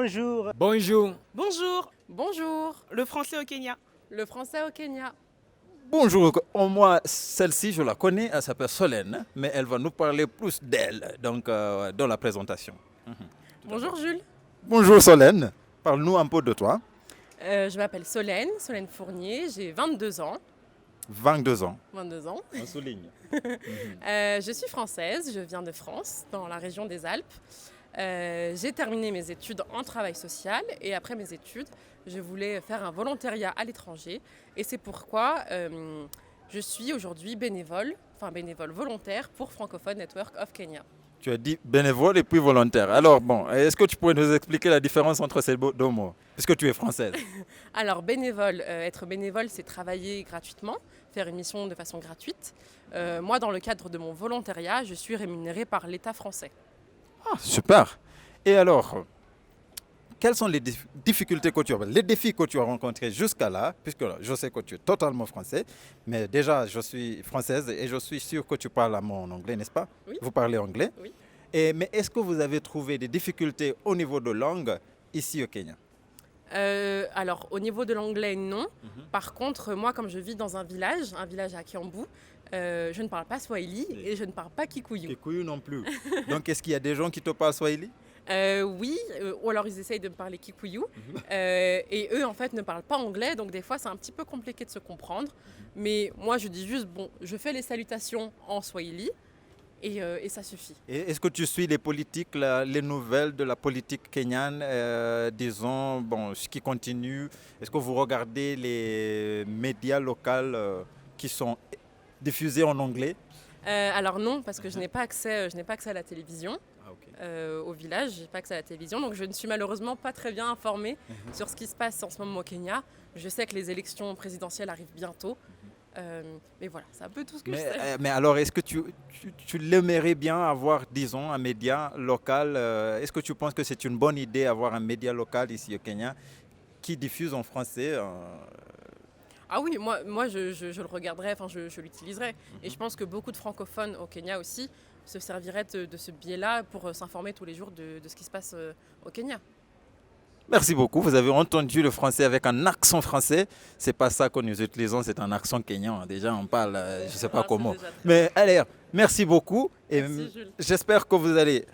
Bonjour. Bonjour. Bonjour. Bonjour. Le français au Kenya. Le français au Kenya. Bonjour, moi, celle-ci, je la connais, elle s'appelle Solène, mais elle va nous parler plus d'elle, donc dans la présentation. Bonjour Jules. Bonjour Solène, parle-nous un peu de toi. Je m'appelle Solène Fournier, j'ai 22 ans. 22 ans. 22 ans. On souligne. Je suis française, je viens de France, dans la région des Alpes. J'ai terminé mes études en travail social et après mes études, je voulais faire un volontariat à l'étranger. Et c'est pourquoi je suis aujourd'hui bénévole volontaire pour Francophone Network of Kenya. Tu as dit bénévole et puis volontaire. Alors bon, est-ce que tu pourrais nous expliquer la différence entre ces deux mots, puisque tu es française? Alors bénévole, être bénévole, c'est travailler gratuitement, faire une mission de façon gratuite. Moi, dans le cadre de mon volontariat, je suis rémunérée par l'État français. Ah, super. Et alors, quelles sont les difficultés que tu as, les défis que tu as rencontrés jusqu'à là, puisque je sais que tu es totalement français, mais déjà je suis française et je suis sûr que tu parles à mon anglais, n'est-ce pas? Oui. Vous parlez anglais? Oui. Mais est-ce que vous avez trouvé des difficultés au niveau de langue ici au Kenya? Alors, au niveau de l'anglais, non. Par contre, moi, comme je vis dans un village à Kiambu, je ne parle pas Swahili et je ne parle pas Kikuyu. Kikuyu non plus. Donc, est-ce qu'il y a des gens qui te parlent Swahili? Oui, ou alors ils essayent de me parler Kikuyu. Et eux, en fait, ne parlent pas anglais, donc des fois, c'est un petit peu compliqué de se comprendre. Mais moi, je dis juste, bon, je fais les salutations en Swahili. Et ça suffit. Et est-ce que tu suis les politiques, les nouvelles de la politique kenyane, disons, bon, ce qui continue? Est-ce que vous regardez les médias locaux qui sont diffusés en anglais? Alors non, parce que je n'ai pas accès à la télévision. Ah, ok. Au village, je n'ai pas accès à la télévision, donc je ne suis malheureusement pas très bien informée sur ce qui se passe en ce moment au Kenya. Je sais que les élections présidentielles arrivent bientôt. Mais voilà, c'est un peu tout ce que je sais. Mais alors, est-ce que tu l'aimerais bien avoir, disons, un média local? Est-ce que tu penses que c'est une bonne idée d'avoir un média local ici au Kenya qui diffuse en français? Ah oui, moi je le regarderais, enfin je l'utiliserais. Et je pense que beaucoup de francophones au Kenya aussi se serviraient de ce biais-là pour s'informer tous les jours de ce qui se passe au Kenya. Merci beaucoup. Vous avez entendu le français avec un accent français. C'est pas ça que nous utilisons, c'est un accent kenyan. Déjà, on parle, je ne sais pas comment. Mais allez, merci beaucoup. Et Merci, Jules. j'espère que vous allez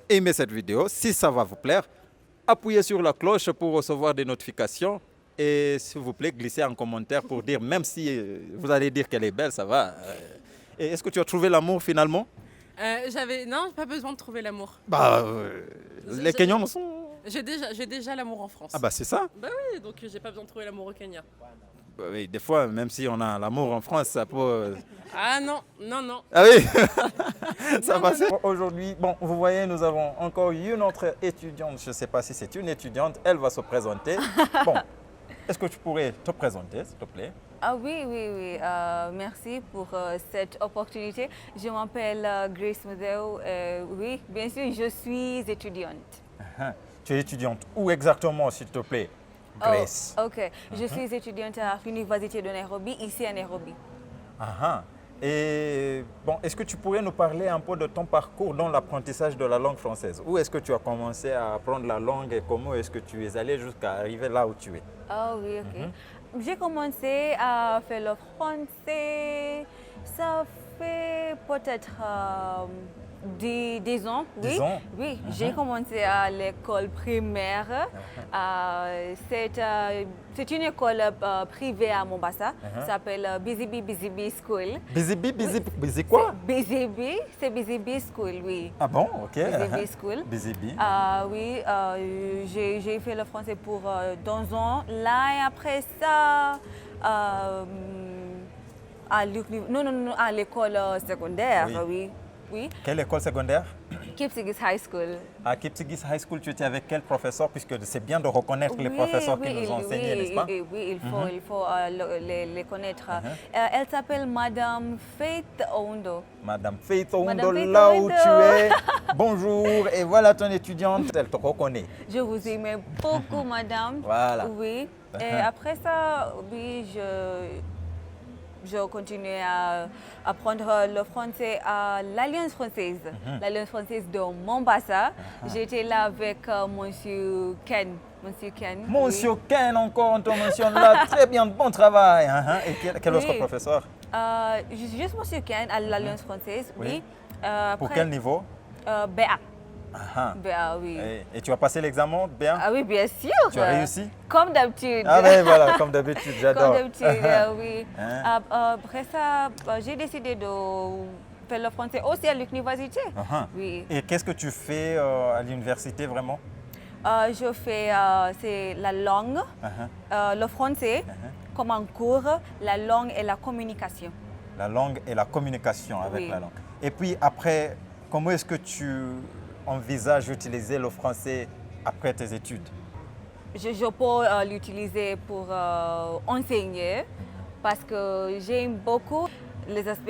aimer cette vidéo. Si ça va vous plaire, appuyez sur la cloche pour recevoir des notifications. Et s'il vous plaît, glissez un commentaire pour dire, même si vous allez dire qu'elle est belle, ça va. Et est-ce que tu as trouvé l'amour finalement? Non, pas besoin de trouver l'amour. Les Kenyans sont... J'ai déjà l'amour en France. Ah bah c'est ça. Bah oui, donc j'ai pas besoin de trouver l'amour au Kenya. Bah oui, des fois, même si on a l'amour en France, ça peut... Ah non, non, non. Ah oui. Ça va. Aujourd'hui, bon, vous voyez, nous avons encore une autre étudiante. Je ne sais pas si c'est une étudiante. Elle va se présenter. Bon, est-ce que tu pourrais te présenter, s'il te plaît? Ah oui. Merci pour cette opportunité. Je m'appelle Grace Mudeu. Oui, bien sûr, je suis étudiante. Tu es étudiante. Où exactement, s'il te plaît, Grace? Oh, ok. Je suis étudiante à l'Université de Nairobi, ici à Nairobi. Et bon, est-ce que tu pourrais nous parler un peu de ton parcours dans l'apprentissage de la langue française? Où est-ce que tu as commencé à apprendre la langue et comment est-ce que tu es allé jusqu'à arriver là où tu es? Ah oui, ok. J'ai commencé à faire le français, ça fait peut-être 10 ans. Oui, 10 ans? Oui. J'ai commencé à l'école primaire. C'est une école privée à Mombasa. Ça s'appelle Bizibi School. Bizibi quoi? Bizibi, c'est Bizibi School, oui. Ah bon, ok. Bizibi School. Bizibi. Oui, j'ai fait le français pour 2 ans. Là, et après ça, à l'école secondaire, oui. Oui. Quelle école secondaire? Kipsigis High School. À Kipsigis High School, tu étais avec quel professeur? Puisque c'est bien de reconnaître les professeurs qui nous ont enseigné, n'est-ce pas? Oui, il faut les connaître. Elle s'appelle Madame Faith Oundo. Madame Faith Oundo, Madame Faith là où Oundo. tu es. Bonjour, et voilà ton étudiante, elle te reconnaît. Je vous aimais beaucoup, madame. Voilà. Oui. Et après ça, oui, je continue à apprendre le français à l'Alliance française, l'Alliance française de Mombasa. J'étais là avec Monsieur Ken. Monsieur Ken. Monsieur Ken, encore, on te mentionne là. Très bien, bon travail. Et quel autre Oui. professeur? Juste Monsieur Ken à l'Alliance française, oui. Pour Après, quel niveau? BA. Ah, BA, oui. et tu as passé l'examen bien? Ah oui, bien sûr. Tu as réussi? Comme d'habitude. Ah oui, voilà, comme d'habitude, Comme j'adore. d'habitude, oui. Hein? Après ça, j'ai décidé de faire le français aussi à l'université. Oui. Et qu'est-ce que tu fais à l'université vraiment? Je fais c'est la langue, le français, comme en cours, la langue et la communication. La langue et la communication avec Oui. la langue. Et puis après, comment est-ce que tu envisages d'utiliser le français après tes études? Je peux l'utiliser pour enseigner parce que j'aime beaucoup les aspects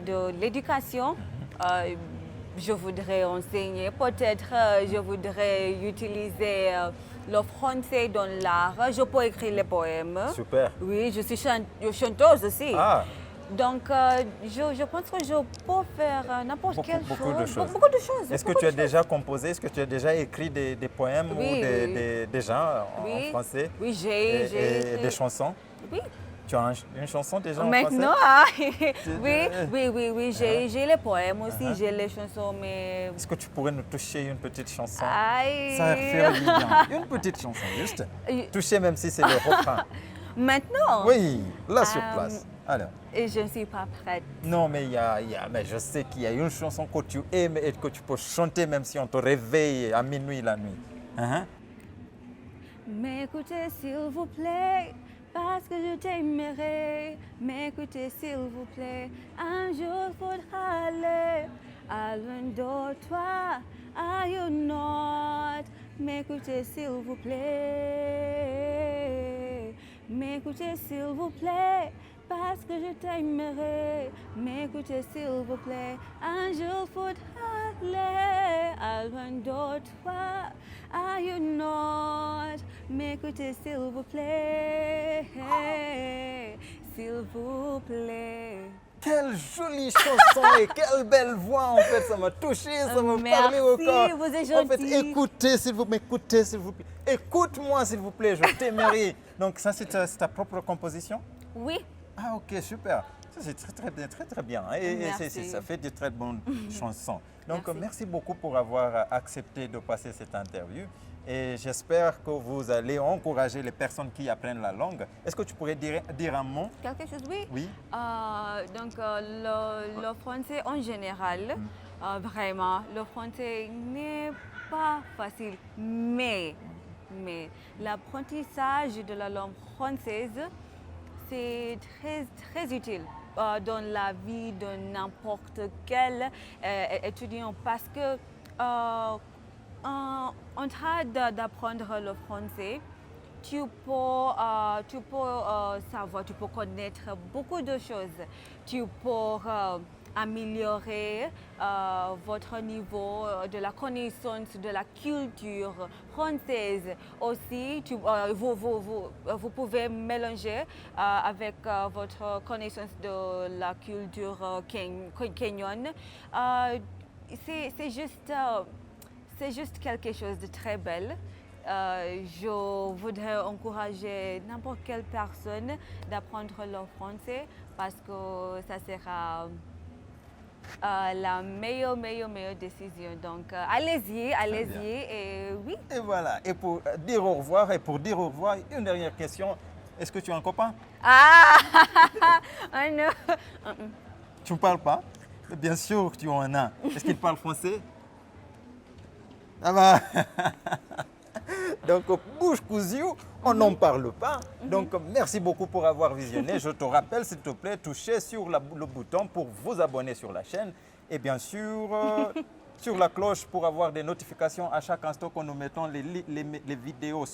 de l'éducation. Je voudrais enseigner, peut-être je voudrais utiliser le français dans l'art. Je peux écrire les poèmes. Super. Oui, je suis chanteuse aussi. Ah, Donc, je pense que je peux faire n'importe quelle beaucoup de chose. choses. Beaucoup de choses. est-ce que beaucoup tu as de choses. déjà composé, est-ce que tu as déjà écrit des poèmes Oui, ou oui. des gens en Oui. français? Oui, Et j'ai. des chansons? Oui. Tu as une chanson déjà en Maintenant, français? oui, j'ai les poèmes aussi, j'ai les chansons, mais... Est-ce que tu pourrais nous toucher une petite chanson? Aïe. Ça ferait du bien. Une petite chanson, juste. Toucher même si c'est le refrain. Maintenant, Oui, là sur place. Alors. et je ne suis pas prête. Non, mais mais je sais qu'il y a une chanson que tu aimes et que tu peux chanter même si on te réveille à minuit la nuit. M'écoutez s'il vous plaît, parce que je t'aimerai. M'écoutez s'il vous plaît, un jour faudra aller à l'un de toi, une autre. M'écoutez s'il vous plaît, m'écoutez s'il vous plaît, parce que je t'aimerai. M'écoutez s'il vous plaît, un jour faudra aller à l'un de toi, une autre. M'écoutez s'il vous plaît, s'il vous plaît. Quelle jolie chanson et quelle belle voix en fait, ça m'a touché, ça m'a parlé au corps. Merci, vous êtes En fait, gentil. écoutez s'il vous plaît, écoutez s'il vous plaît. Écoute-moi s'il vous plaît, je t'aimerai. Donc ça c'est ta propre composition? Oui, Ah ok, super. Ça c'est très bien. Et Merci. ça fait de très bonnes chansons. Donc Merci. merci beaucoup pour avoir accepté de passer cette interview. Et j'espère que vous allez encourager les personnes qui apprennent la langue. Est-ce que tu pourrais dire un mot? quelque chose, oui. Oui. Donc, le français en général, vraiment, le français n'est pas facile, mais l'apprentissage de la langue française, c'est très utile dans la vie de n'importe quel étudiant parce que en train d'apprendre le français, tu peux savoir, tu peux connaître beaucoup de choses. Tu peux améliorer votre niveau de la connaissance de la culture française. Aussi, vous pouvez mélanger avec votre connaissance de la culture kenyane. C'est juste quelque chose de très belle. Je voudrais encourager n'importe quelle personne d'apprendre le français parce que ça sera la meilleure décision. Donc, allez-y, et oui. Et voilà. Et pour dire au revoir, une dernière question. Est-ce que tu as un copain? Ah, non. Tu ne parles pas? Bien sûr que tu en as. Est-ce qu'il parle français? Ah bah. Donc, bouche cousue, on n'en parle pas. Donc, merci beaucoup pour avoir visionné. Je te rappelle, s'il te plaît, touchez sur le bouton pour vous abonner sur la chaîne. Et bien sûr, sur la cloche pour avoir des notifications à chaque instant que nous mettons les vidéos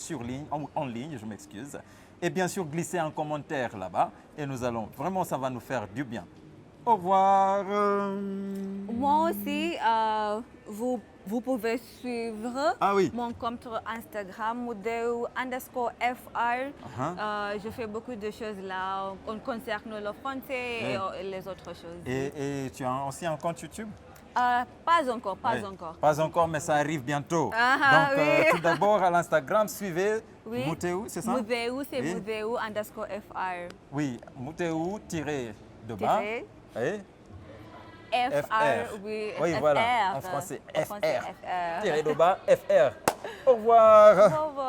en ligne, je m'excuse. Et bien sûr, glissez un commentaire là-bas. Et nous allons, vraiment, ça va nous faire du bien. Au revoir. Moi aussi, vous Vous pouvez suivre Ah oui. mon compte Instagram, Moudeu_FR. Je fais beaucoup de choses là, on concerne le français et les autres choses. Et tu as aussi un compte YouTube? Pas encore, pas Oui. encore. Pas encore, mais ça arrive bientôt. Ah, Donc, oui. tout d'abord, à l'Instagram, suivez Oui. Mouteu, c'est ça? Moudeu, c'est Oui. Moudeu_FR. Oui, Mouteu tiré de bas. Tiré. Et FR, oui. Oui, FR. voilà. En français, En français, FR. FR. Tiré de bas, FR. Au revoir. Au revoir.